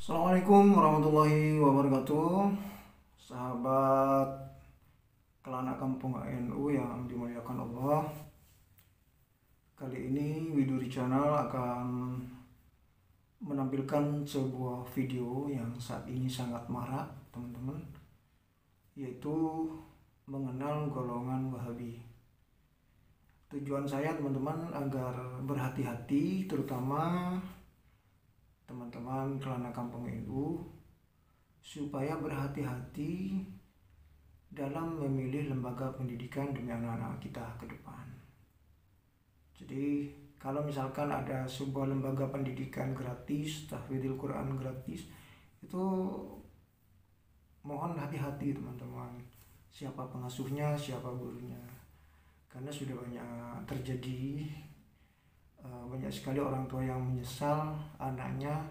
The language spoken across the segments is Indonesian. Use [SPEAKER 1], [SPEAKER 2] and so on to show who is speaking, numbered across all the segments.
[SPEAKER 1] Assalamualaikum warahmatullahi wabarakatuh. Sahabat Kelana Kampung ANU yang dimuliakan Allah. Kali ini Widuri Channel akan menampilkan sebuah video yang saat ini sangat marak, teman-teman, yaitu mengenal golongan Wahabi. Tujuan saya, teman-teman, agar berhati-hati, terutama teman-teman Kelana Kampung NU, supaya berhati-hati dalam memilih lembaga pendidikan demi anak-anak kita ke depan. Jadi kalau misalkan ada sebuah lembaga pendidikan gratis, tahfidzul Quran gratis, itu mohon hati-hati, teman-teman, siapa pengasuhnya, siapa gurunya, karena sudah banyak terjadi banyak sekali orang tua yang menyesal anaknya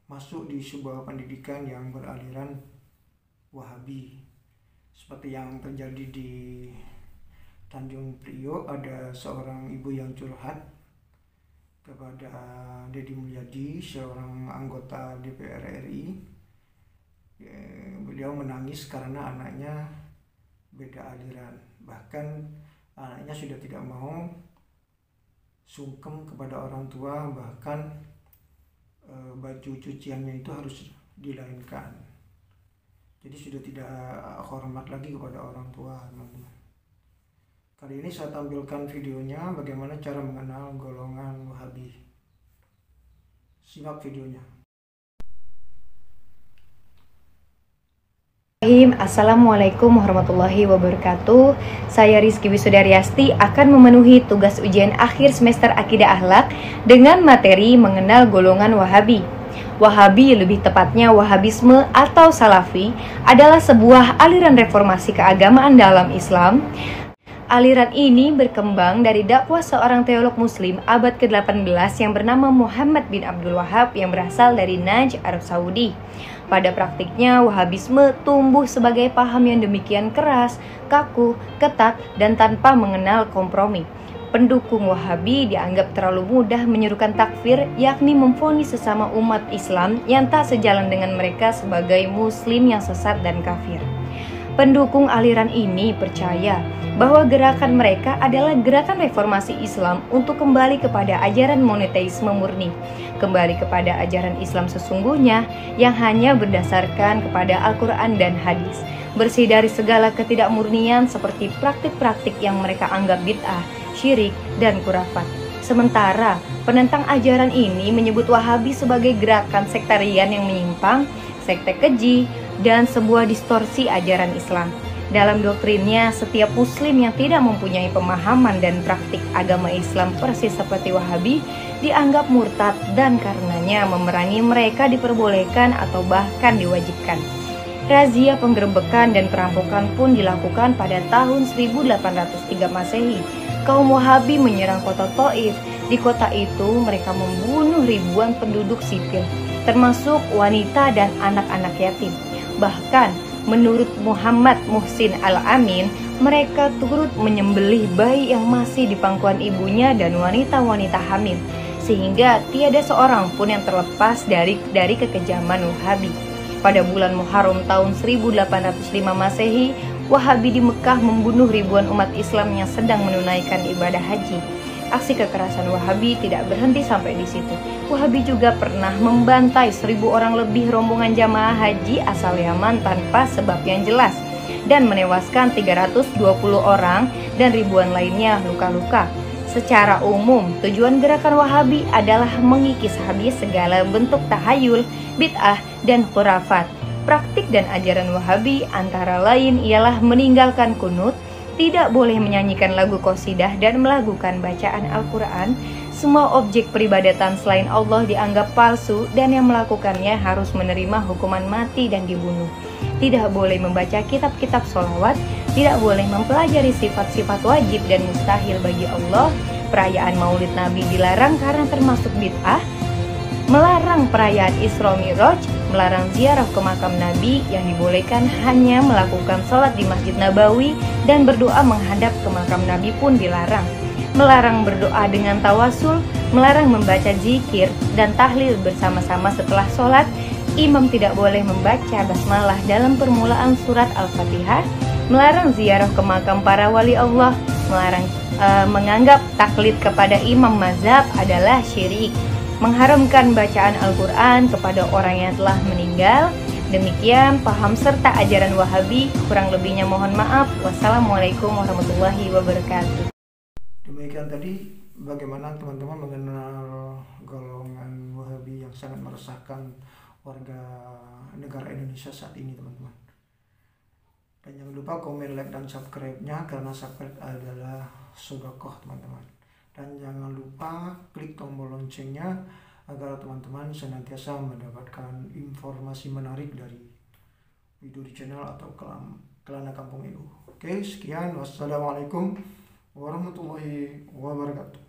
[SPEAKER 1] masuk di sebuah pendidikan yang beraliran Wahabi, seperti yang terjadi di Tanjung Priok. Ada seorang ibu yang curhat kepada Deddy Mulyadi, seorang anggota DPR RI. Beliau menangis karena anaknya beda aliran, bahkan anaknya sudah tidak mau sungkem kepada orang tua, bahkan baju cuciannya itu harus dilainkan. Jadi sudah tidak hormat lagi kepada orang tua, teman-teman. Kali ini saya tampilkan videonya bagaimana cara mengenal golongan Wahabi. Simak videonya.
[SPEAKER 2] Assalamualaikum warahmatullahi wabarakatuh. Saya Rizky Wisudaryasti akan memenuhi tugas ujian akhir semester Akidah Akhlak dengan materi mengenal golongan Wahabi. Wahabi, lebih tepatnya Wahabisme atau Salafi, adalah sebuah aliran reformasi keagamaan dalam Islam. Aliran ini berkembang dari dakwah seorang teolog muslim abad ke-18 yang bernama Muhammad bin Abdul Wahab yang berasal dari Najd, Arab Saudi. Pada praktiknya, Wahabisme tumbuh sebagai paham yang demikian keras, kaku, ketat, dan tanpa mengenal kompromi. Pendukung Wahabi dianggap terlalu mudah menyerukan takfir, yakni memvonis sesama umat Islam yang tak sejalan dengan mereka sebagai muslim yang sesat dan kafir. Pendukung aliran ini percaya bahwa gerakan mereka adalah gerakan reformasi Islam untuk kembali kepada ajaran monoteisme murni, kembali kepada ajaran Islam sesungguhnya yang hanya berdasarkan kepada Al-Quran dan hadis, bersih dari segala ketidakmurnian seperti praktik-praktik yang mereka anggap bid'ah, syirik, dan khurafat. Sementara penentang ajaran ini menyebut Wahabi sebagai gerakan sektarian yang menyimpang, sekte keji, dan sebuah distorsi ajaran Islam. Dalam doktrinnya, setiap muslim yang tidak mempunyai pemahaman dan praktik agama Islam persis seperti Wahabi dianggap murtad, dan karenanya memerangi mereka diperbolehkan atau bahkan diwajibkan. Razia penggerebekan dan perampokan pun dilakukan pada tahun 1803 Masehi. Kaum Wahabi menyerang kota Taif. Di kota itu mereka membunuh ribuan penduduk sipil, termasuk wanita dan anak-anak yatim. Bahkan menurut Muhammad Muhsin Al-Amin, mereka turut menyembelih bayi yang masih di pangkuan ibunya dan wanita-wanita hamil, sehingga tiada seorang pun yang terlepas dari kekejaman Wahabi. Pada bulan Muharram tahun 1805 Masehi, Wahabi di Mekah membunuh ribuan umat Islam yang sedang menunaikan ibadah haji. Aksi kekerasan Wahabi tidak berhenti sampai di situ. Wahabi juga pernah membantai 1.000 orang lebih rombongan jamaah haji asal Yaman tanpa sebab yang jelas, dan menewaskan 320 orang dan ribuan lainnya luka-luka. Secara umum, tujuan gerakan Wahabi adalah mengikis habis segala bentuk tahayul, bid'ah, dan khurafat. Praktik dan ajaran Wahabi antara lain ialah meninggalkan kunut, tidak boleh menyanyikan lagu qasidah dan melakukan bacaan Al-Quran. Semua objek peribadatan selain Allah dianggap palsu dan yang melakukannya harus menerima hukuman mati dan dibunuh. Tidak boleh membaca kitab-kitab sholawat, tidak boleh mempelajari sifat-sifat wajib dan mustahil bagi Allah. Perayaan Maulid Nabi dilarang karena termasuk bid'ah. Melarang perayaan Isra Mi'raj, melarang ziarah ke makam Nabi, yang dibolehkan hanya melakukan sholat di Masjid Nabawi, dan berdoa menghadap ke makam Nabi pun dilarang. melarang berdoa dengan tawasul, melarang membaca zikir dan tahlil bersama-sama setelah sholat. Imam tidak boleh membaca basmalah dalam permulaan surat Al-Fatihah, melarang ziarah ke makam para wali Allah, melarang menganggap taklid kepada imam mazhab adalah syirik, mengharamkan bacaan Al-Quran kepada orang yang telah meninggal. Demikian paham serta ajaran Wahabi, kurang lebihnya mohon maaf. Wassalamualaikum warahmatullahi wabarakatuh.
[SPEAKER 1] Demikian tadi bagaimana teman-teman mengenal golongan Wahabi yang sangat meresahkan warga negara Indonesia saat ini, teman-teman. Dan jangan lupa komen, like, dan subscribe-nya, karena subscribe adalah sedekah, teman-teman. Dan jangan lupa klik tombol loncengnya agar teman-teman senantiasa mendapatkan informasi menarik dari video di channel atau Kelana Kampung EU. Oke, sekian. Wassalamualaikum warahmatullahi wabarakatuh.